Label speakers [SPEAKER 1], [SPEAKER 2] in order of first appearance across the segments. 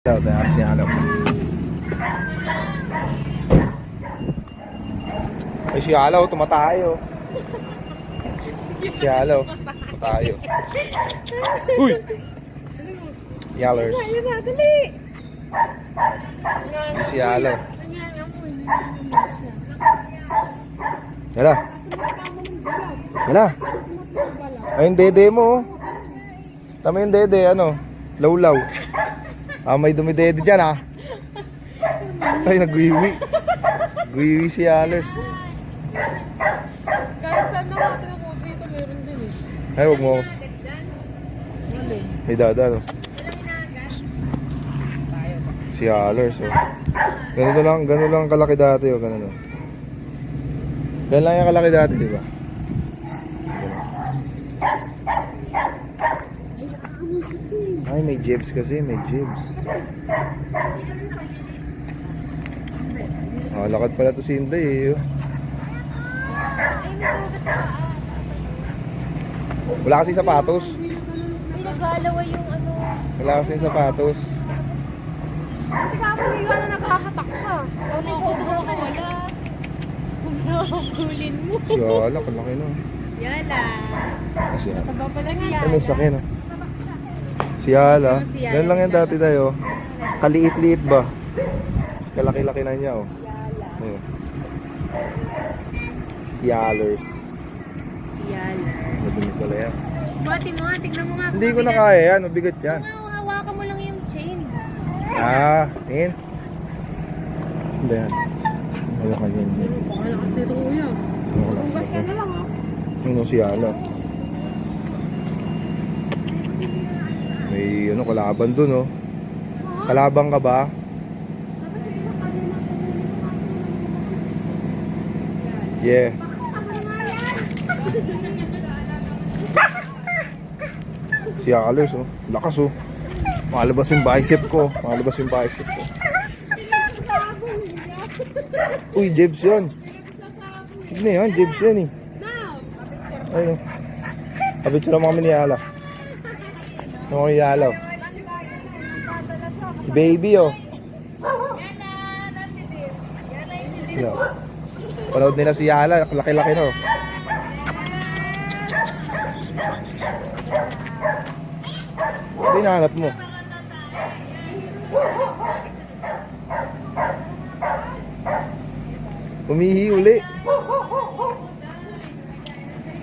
[SPEAKER 1] Si Alaw. Ay, si Alaw, tumatayo. Si Alaw, tumatayo. Uy! Yellers.
[SPEAKER 2] Ayun na, dali!
[SPEAKER 1] Ay, si Alaw. Yala. Yala. Ay, yung dede mo. Tama yung dede, ano? Lawlaw. May dumidede dyan, ha? Ay, nagwiwi. Gwiwi si Yellers.
[SPEAKER 2] Kahit saan na natin ako dito, meron din eh.
[SPEAKER 1] Ay, huwag mo. May dada, no? Si Yellers, oh. Ganito lang kalaki dati, oh. Ganun, oh. Ganun lang yung kalaki dati, di ba? Ay, may jibs kasi, may jibs. Lakad pala to si Inday, eh. Wala kasi sapatos.
[SPEAKER 2] May nag-alaway yung ano.
[SPEAKER 1] Wala kasi sapatos.
[SPEAKER 2] Hindi ka ako na naghahatak siya. Ano yung photo ko wala? Hulin mo.
[SPEAKER 1] Si Yala, kalaki na.
[SPEAKER 2] Yala.
[SPEAKER 1] Kasi Yala.
[SPEAKER 2] Taba pala si
[SPEAKER 1] Ay,
[SPEAKER 2] Yala.
[SPEAKER 1] may sakyan, oh. Si Yala.
[SPEAKER 2] Si Yala.
[SPEAKER 1] Ganun lang yan dati tayo. Kaliit-liit ba? Mas kalaki-laki na niya, oh. Ayun. Si Yellers.
[SPEAKER 2] Yala.
[SPEAKER 1] Madamis pala yan.
[SPEAKER 2] Bati mo nga, tignan mo nga.
[SPEAKER 1] Hindi ko na kaya yan, mabigat yan.
[SPEAKER 2] Hawakan mo lang yung chain.
[SPEAKER 1] Tingin. Hindi yan. Wala ka dyan.
[SPEAKER 2] Pakalakas nito kuya. Hugas ka na lang ha.
[SPEAKER 1] Ano si Yala? May kalaban dun, oh. Kalabang ka ba? Yeah. Si Yellers, oh. Lakas, oh. Makalabas yung bicep ko. Uy, jibs yun. Hindi yan, jibs yan, eh. Ayun. Kapit lang kami ni Yala. Ano kami Yala? Si baby, oh. Yo. Panood nila si Yala, laki-laki, no? Hindi nahanap mo. Umihi uli.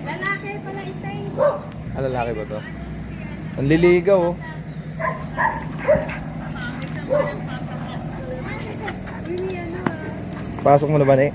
[SPEAKER 2] Lalaki pala itay.
[SPEAKER 1] Lalaki ba to? Ang liligaw, oh. Pasok mo na ba, ne?